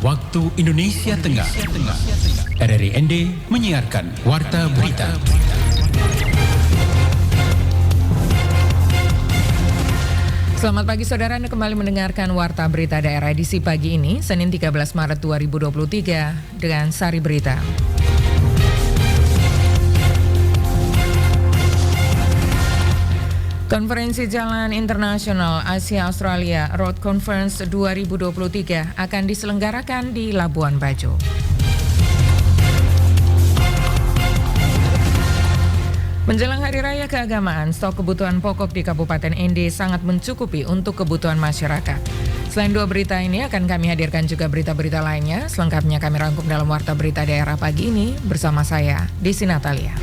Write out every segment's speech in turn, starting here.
waktu Indonesia Tengah. RRI ND menyiarkan Warta Berita. Selamat pagi saudara, Anda kembali mendengarkan Warta Berita Daerah edisi pagi ini, Senin 13 Maret 2023 dengan Sari Berita. Konferensi Jalan Internasional Asia Australia Road Conference 2023 akan diselenggarakan di Labuan Bajo. Menjelang Hari Raya Keagamaan, stok kebutuhan pokok di Kabupaten ND sangat mencukupi untuk kebutuhan masyarakat. Selain dua berita ini, akan kami hadirkan juga berita-berita lainnya. Selengkapnya kami rangkum dalam Warta Berita Daerah pagi ini bersama saya, Desi Natalia.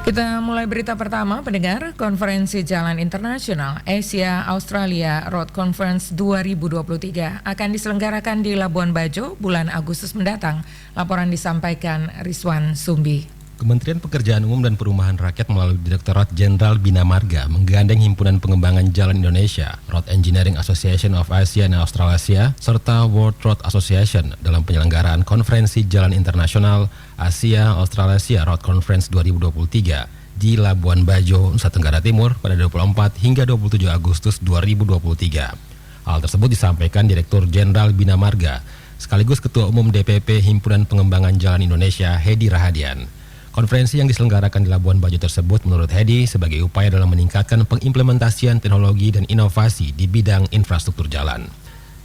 Kita mulai berita pertama, pendengar. Konferensi Jalan Internasional Asia Australia Road Conference 2023 akan diselenggarakan di Labuan Bajo bulan Agustus mendatang. Laporan disampaikan Rizwan Sumbi. Kementerian Pekerjaan Umum dan Perumahan Rakyat melalui Direktorat Jenderal Bina Marga menggandeng Himpunan Pengembangan Jalan Indonesia, Road Engineering Association of Asia and Australasia, serta World Road Association dalam penyelenggaraan Konferensi Jalan Internasional Asia Australasia Road Conference 2023 di Labuan Bajo, Nusa Tenggara Timur pada 24 hingga 27 Agustus 2023. Hal tersebut disampaikan Direktur Jenderal Bina Marga sekaligus Ketua Umum DPP Himpunan Pengembangan Jalan Indonesia, Hedi Rahadian. Konferensi yang diselenggarakan di Labuan Bajo tersebut menurut Hedi sebagai upaya dalam meningkatkan pengimplementasian teknologi dan inovasi di bidang infrastruktur jalan.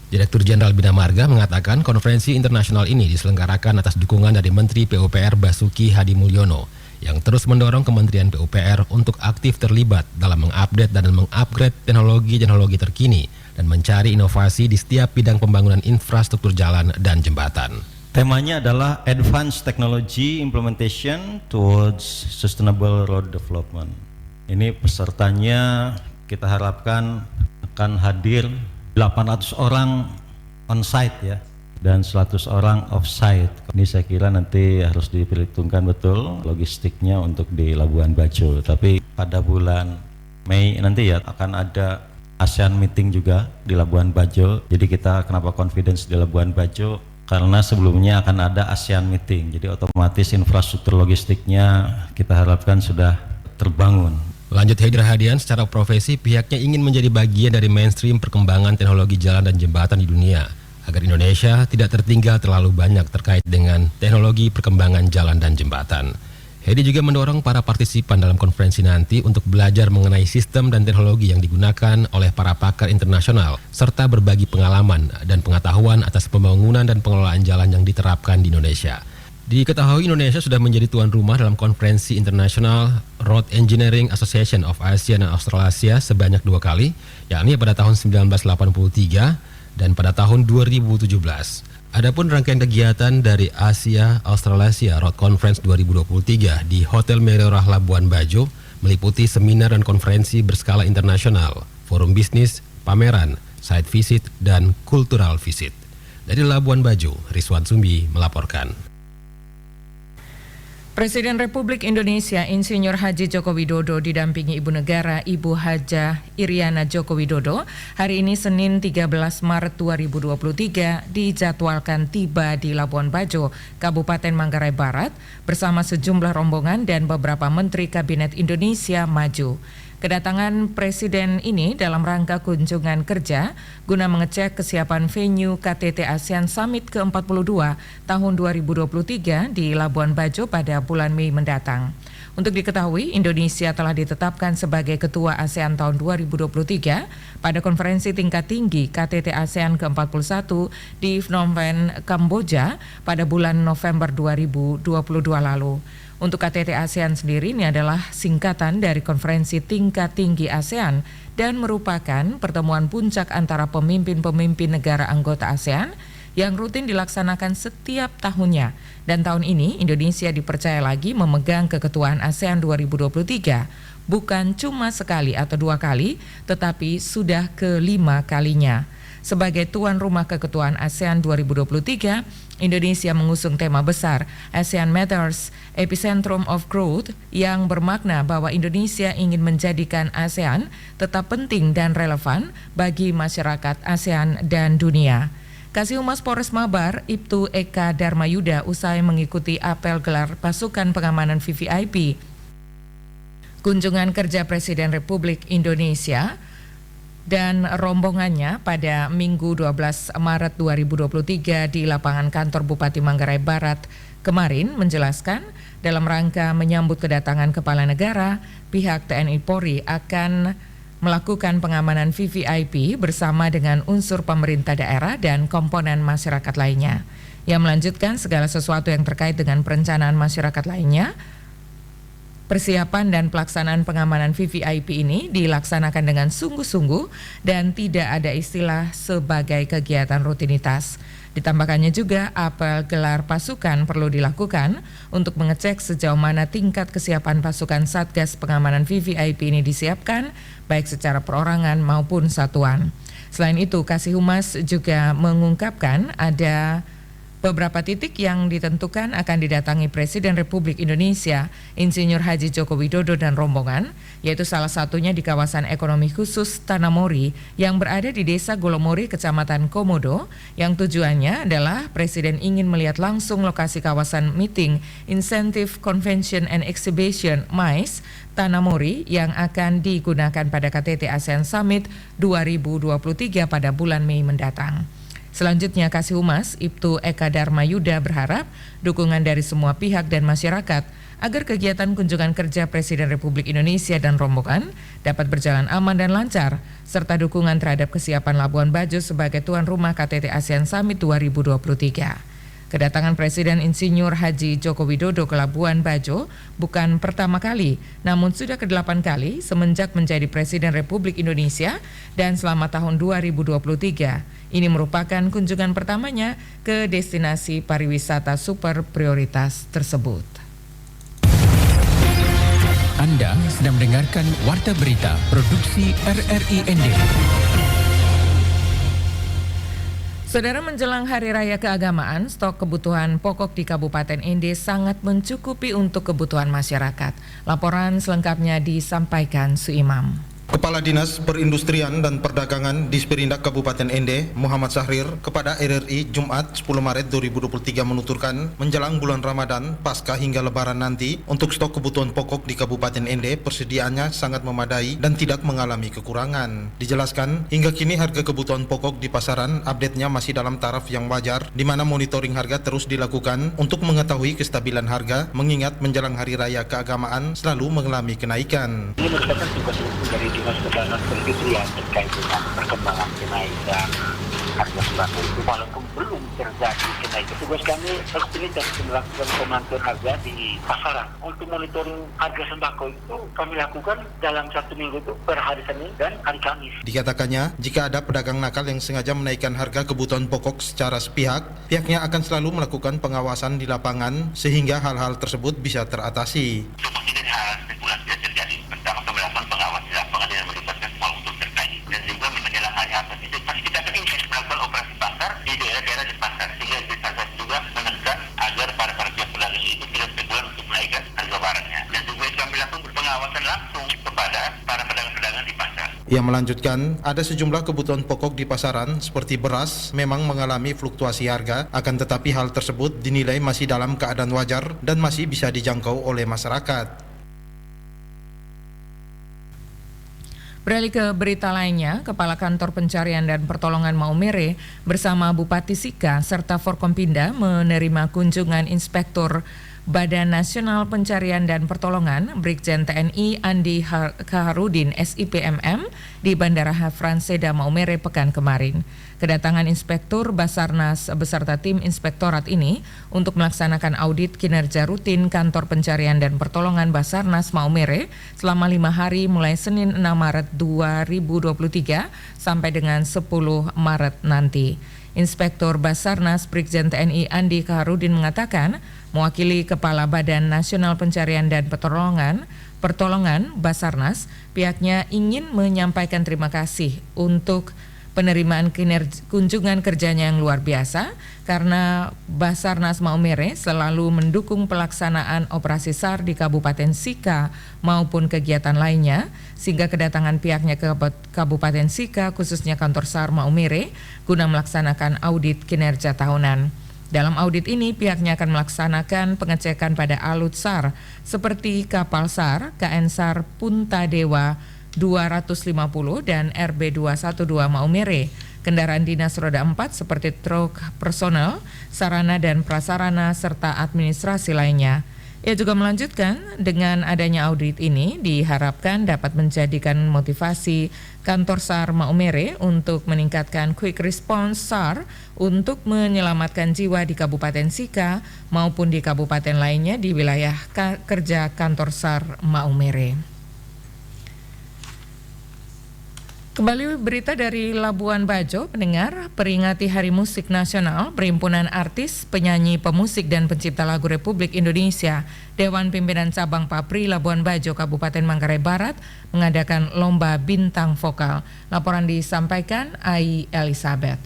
Direktur Jenderal Bina Marga mengatakan konferensi internasional ini diselenggarakan atas dukungan dari Menteri PUPR Basuki Hadi Mulyono yang terus mendorong Kementerian PUPR untuk aktif terlibat dalam mengupdate dan mengupgrade teknologi-teknologi terkini dan mencari inovasi di setiap bidang pembangunan infrastruktur jalan dan jembatan. Temanya adalah Advanced Technology Implementation Towards Sustainable Road Development. Ini pesertanya kita harapkan akan hadir 800 orang on-site ya, dan 100 orang off-site. Ini saya kira nanti harus diperhitungkan betul logistiknya untuk di Labuan Bajo. Tapi pada bulan Mei nanti ya akan ada ASEAN meeting juga di Labuan Bajo. Jadi kita kenapa confidence di Labuan Bajo? Karena sebelumnya akan ada ASEAN meeting, jadi otomatis infrastruktur logistiknya kita harapkan sudah terbangun. Lanjut Hedi Rahadian, secara profesi pihaknya ingin menjadi bagian dari mainstream perkembangan teknologi jalan dan jembatan di dunia, agar Indonesia tidak tertinggal terlalu banyak terkait dengan teknologi perkembangan jalan dan jembatan. Hedi juga mendorong para partisipan dalam konferensi nanti untuk belajar mengenai sistem dan teknologi yang digunakan oleh para pakar internasional, serta berbagi pengalaman dan pengetahuan atas pembangunan dan pengelolaan jalan yang diterapkan di Indonesia. Diketahui Indonesia sudah menjadi tuan rumah dalam konferensi internasional Road Engineering Association of Asia and Australasia sebanyak 2 kali, yakni pada tahun 1983 dan pada tahun 2017. Adapun rangkaian kegiatan dari Asia Australasia Road Conference 2023 di Hotel Merorah Labuan Bajo meliputi seminar dan konferensi berskala internasional, forum bisnis, pameran, site visit, dan cultural visit. Dari Labuan Bajo, Rizwan Sumbi melaporkan. Presiden Republik Indonesia Insinyur Haji Joko Widodo didampingi Ibu Negara Ibu Hajah Iriana Joko Widodo hari ini Senin 13 Maret 2023 dijadwalkan tiba di Labuan Bajo, Kabupaten Manggarai Barat bersama sejumlah rombongan dan beberapa Menteri Kabinet Indonesia Maju. Kedatangan Presiden ini dalam rangka kunjungan kerja guna mengecek kesiapan venue KTT ASEAN Summit ke-42 tahun 2023 di Labuan Bajo pada bulan Mei mendatang. Untuk diketahui, Indonesia telah ditetapkan sebagai Ketua ASEAN tahun 2023 pada konferensi tingkat tinggi KTT ASEAN ke-41 di Phnom Penh, Kamboja pada bulan November 2022 lalu. Untuk KTT ASEAN sendiri ini adalah singkatan dari Konferensi Tingkat Tinggi ASEAN dan merupakan pertemuan puncak antara pemimpin-pemimpin negara anggota ASEAN yang rutin dilaksanakan setiap tahunnya. Dan tahun ini Indonesia dipercaya lagi memegang keketuaan ASEAN 2023, bukan cuma sekali atau 2 kali, tetapi sudah ke-5 kalinya. Sebagai tuan rumah keketuaan ASEAN 2023, Indonesia mengusung tema besar ASEAN Matters, Epicentrum of Growth, yang bermakna bahwa Indonesia ingin menjadikan ASEAN tetap penting dan relevan bagi masyarakat ASEAN dan dunia. Kasih Humas Polres Mabar, Ibtu Eka Darmayuda, usai mengikuti apel gelar pasukan pengamanan VVIP kunjungan kerja Presiden Republik Indonesia dan rombongannya pada Minggu 12 Maret 2023 di lapangan kantor Bupati Manggarai Barat kemarin, menjelaskan dalam rangka menyambut kedatangan Kepala Negara, pihak TNI Polri akan melakukan pengamanan VVIP bersama dengan unsur pemerintah daerah dan komponen masyarakat lainnya. Ia melanjutkan segala sesuatu yang terkait dengan perencanaan masyarakat lainnya. Persiapan dan pelaksanaan pengamanan VVIP ini dilaksanakan dengan sungguh-sungguh dan tidak ada istilah sebagai kegiatan rutinitas. Ditambahkannya juga apel gelar pasukan perlu dilakukan untuk mengecek sejauh mana tingkat kesiapan pasukan Satgas pengamanan VVIP ini disiapkan, baik secara perorangan maupun satuan. Selain itu, Kasih Humas juga mengungkapkan ada beberapa titik yang ditentukan akan didatangi Presiden Republik Indonesia, Insinyur Haji Joko Widodo dan rombongan, yaitu salah satunya di kawasan ekonomi khusus Tanamori yang berada di Desa Golomori, Kecamatan Komodo, yang tujuannya adalah Presiden ingin melihat langsung lokasi kawasan Meeting, Incentive, Convention and Exhibition MICE Tanamori yang akan digunakan pada KTT ASEAN Summit 2023 pada bulan Mei mendatang. Selanjutnya, Kasih Humas Ibtu Eka Darmayuda berharap dukungan dari semua pihak dan masyarakat agar kegiatan kunjungan kerja Presiden Republik Indonesia dan rombongan dapat berjalan aman dan lancar, serta dukungan terhadap kesiapan Labuan Bajo sebagai tuan rumah KTT ASEAN Summit 2023. Kedatangan Presiden Insinyur Haji Joko Widodo ke Labuan Bajo bukan pertama kali, namun sudah ke-8 kali semenjak menjadi Presiden Republik Indonesia dan selama tahun 2023. Ini merupakan kunjungan pertamanya ke destinasi pariwisata super prioritas tersebut. Anda sedang mendengarkan Warta Berita Produksi RRI ND. Saudara, menjelang Hari Raya Keagamaan, stok kebutuhan pokok di Kabupaten ND sangat mencukupi untuk kebutuhan masyarakat. Laporan selengkapnya disampaikan Suimam. Kepala Dinas Perindustrian dan Perdagangan Disperindak Kabupaten ND, Muhammad Syahrir, kepada RRI Jumat 10 Maret 2023 menuturkan, menjelang bulan Ramadan, Paskah hingga Lebaran nanti, untuk stok kebutuhan pokok di Kabupaten ND persediaannya sangat memadai dan tidak mengalami kekurangan. Dijelaskan, hingga kini harga kebutuhan pokok di pasaran update-nya masih dalam taraf yang wajar, di mana monitoring harga terus dilakukan untuk mengetahui kestabilan harga, mengingat menjelang Hari Raya Keagamaan selalu mengalami kenaikan. Ini merupakan tugas dari Dinas Perdagangan Perindustrian terkait dengan perkembangan kenaikan harga sembako itu, walaupun belum terjadi kenaikan. Tugas kami rutinitas melakukan pemantauan harga di pasaran. Untuk monitoring harga sembako itu kami lakukan dalam 1 minggu itu per hari Senin dan hari Kamis. Dikatakannya, jika ada pedagang nakal yang sengaja menaikkan harga kebutuhan pokok secara sepihak, pihaknya akan selalu melakukan pengawasan di lapangan sehingga hal-hal tersebut bisa teratasi. Kemungkinan hal spekulasi yang terjadi, pertama pemberlakuan pengawas di lapangan yang melibatkan semua unsur terkait, dan juga menjelang hari apa itu pasti kita akan intens melakukan operasi pasar di daerah-daerah di pasar, sehingga bisa juga menekan agar para pihak pedagang itu tidak spekulan untuk menaikkan harga barangnya, dan juga kami lakukan pengawasan langsung kepada para pedagang-pedagang di pasar. Ia melanjutkan, ada sejumlah kebutuhan pokok di pasaran seperti beras memang mengalami fluktuasi harga, akan tetapi hal tersebut dinilai masih dalam keadaan wajar dan masih bisa dijangkau oleh masyarakat. Beralih ke berita lainnya, Kepala Kantor Pencarian dan Pertolongan Maumere bersama Bupati Sika serta Forkompinda menerima kunjungan Inspektur Badan Nasional Pencarian dan Pertolongan Brigjen TNI Andi Kaharudin SIPMM di Bandara Hafran Seda Maumere pekan kemarin. Kedatangan Inspektur Basarnas beserta tim inspektorat ini untuk melaksanakan audit kinerja rutin Kantor Pencarian dan Pertolongan Basarnas Maumere selama 5 hari mulai Senin 6 Maret 2023 sampai dengan 10 Maret nanti. Inspektur Basarnas Brigjen TNI Andi Kaharudin mengatakan, mewakili Kepala Badan Nasional Pencarian dan Pertolongan Basarnas, pihaknya ingin menyampaikan terima kasih untuk penerimaan kunjungan kerjanya yang luar biasa karena Basarnas Maumere selalu mendukung pelaksanaan operasi SAR di Kabupaten Sika maupun kegiatan lainnya, sehingga kedatangan pihaknya ke Kabupaten Sika khususnya kantor SAR Maumere guna melaksanakan audit kinerja tahunan. Dalam audit ini pihaknya akan melaksanakan pengecekan pada alut SAR seperti kapal SAR, KN SAR Punta Dewa 250 dan RB 212 Maumere, kendaraan dinas roda 4 seperti truk personel, sarana dan prasarana serta administrasi lainnya. Ia juga melanjutkan, dengan adanya audit ini diharapkan dapat menjadikan motivasi kantor SAR Maumere untuk meningkatkan quick response SAR untuk menyelamatkan jiwa di Kabupaten Sika maupun di kabupaten lainnya di wilayah kerja kantor SAR Maumere. Kembali berita dari Labuan Bajo, pendengar, peringati Hari Musik Nasional, Perhimpunan Artis, Penyanyi, Pemusik, dan Pencipta Lagu Republik Indonesia, Dewan Pimpinan Cabang Papri Labuan Bajo, Kabupaten Manggarai Barat, mengadakan lomba bintang vokal. Laporan disampaikan Ai Elizabeth.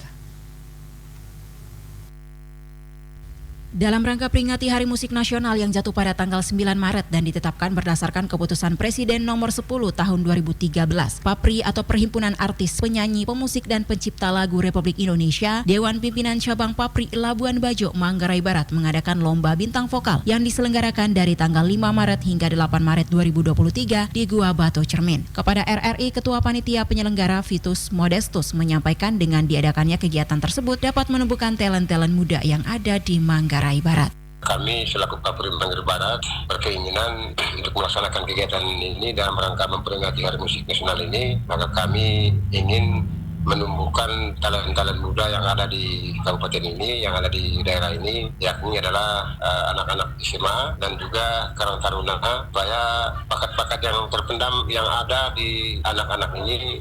Dalam rangka peringati Hari Musik Nasional yang jatuh pada tanggal 9 Maret dan ditetapkan berdasarkan keputusan Presiden nomor 10 tahun 2013, Papri atau Perhimpunan Artis, Penyanyi, Pemusik, dan Pencipta Lagu Republik Indonesia, Dewan Pimpinan Cabang Papri Labuan Bajo, Manggarai Barat mengadakan lomba bintang vokal yang diselenggarakan dari tanggal 5 Maret hingga 8 Maret 2023 di Gua Batu Cermin. Kepada RRI, Ketua Panitia Penyelenggara Vitus Modestus menyampaikan dengan diadakannya kegiatan tersebut dapat menumbuhkan talent-talent muda yang ada di Manggarai Barat. Kami selaku Papri Manggarai Barat berkeinginan untuk melaksanakan kegiatan ini dalam rangka memperingati Hari Musik Nasional ini, maka kami ingin menumbuhkan talent-talent muda yang ada di kabupaten ini, yang ada di daerah ini, yakni adalah anak-anak SMA dan juga Karang Taruna, supaya bakat-bakat yang terpendam yang ada di anak-anak ini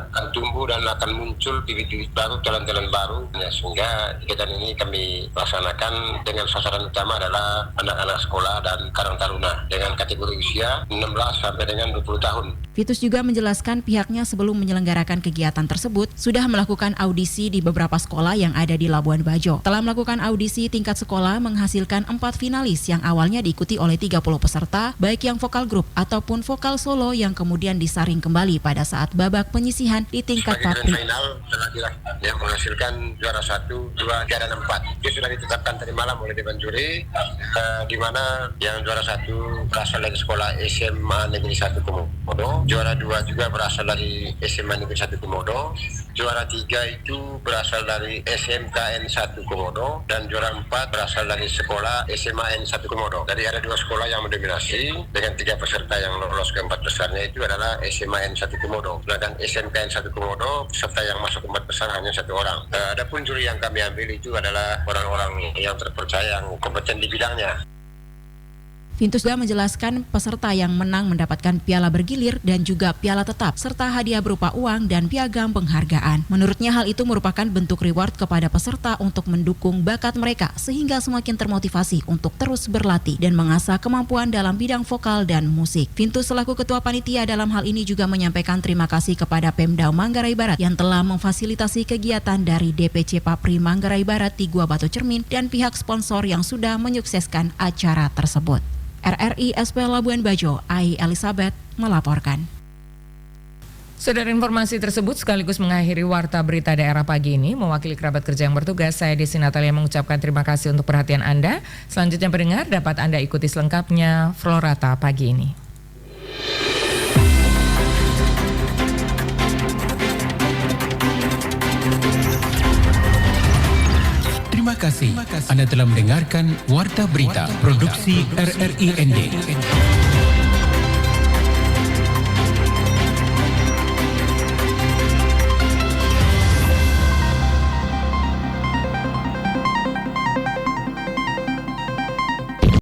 akan tumbuh dan akan muncul bibit-bibit baru, talent-talent baru. Ya, sehingga kegiatan ini kami laksanakan dengan sasaran utama adalah anak-anak sekolah dan Karang Taruna dengan kategori usia 16 sampai dengan 20 tahun. Vitus juga menjelaskan pihaknya sebelum menyelenggarakan kegiatan tersebut sudah melakukan audisi di beberapa sekolah yang ada di Labuan Bajo. Telah melakukan audisi tingkat sekolah menghasilkan 4 finalis yang awalnya diikuti oleh 30 peserta, baik yang vokal grup ataupun vokal solo yang kemudian disaring kembali pada saat babak penyisihan di tingkat Papri. Final telah yang menghasilkan juara 1, 2, 3, dan 4. Itu sudah ditetapkan tadi malam oleh Dewan Juri, di mana yang juara 1 berasal dari sekolah SMA Negeri 1 Komodo, juara 2 juga berasal dari SMA Negeri 1 Komodo, juara 3 itu berasal dari SMKN 1 Komodo, dan juara 4 berasal dari sekolah SMAN 1 Komodo. Jadi ada 2 sekolah yang mendominasi dengan 3 peserta yang lolos ke 4 besarnya itu adalah SMAN 1 Komodo. Sedangkan SMKN 1 Komodo peserta yang masuk ke 4 besar hanya 1 orang. Adapun juri yang kami ambil itu adalah orang-orang yang terpercaya, yang kompeten di bidangnya. Vitus juga menjelaskan peserta yang menang mendapatkan piala bergilir dan juga piala tetap, serta hadiah berupa uang dan piagam penghargaan. Menurutnya hal itu merupakan bentuk reward kepada peserta untuk mendukung bakat mereka sehingga semakin termotivasi untuk terus berlatih dan mengasah kemampuan dalam bidang vokal dan musik. Vitus selaku Ketua Panitia dalam hal ini juga menyampaikan terima kasih kepada Pemda Manggarai Barat yang telah memfasilitasi kegiatan dari DPC Papri Manggarai Barat di Gua Batu Cermin dan pihak sponsor yang sudah menyukseskan acara tersebut. RRI SP Labuan Bajo, Ai Elizabeth melaporkan. Saudara, informasi tersebut sekaligus mengakhiri Warta Berita Daerah pagi ini. Mewakili kerabat kerja yang bertugas, saya Desi Natalia mengucapkan terima kasih untuk perhatian Anda. Selanjutnya pendengar dapat Anda ikuti selengkapnya Florata pagi ini. Terima kasih. Anda telah mendengarkan Warta Berita Produksi RRI ND.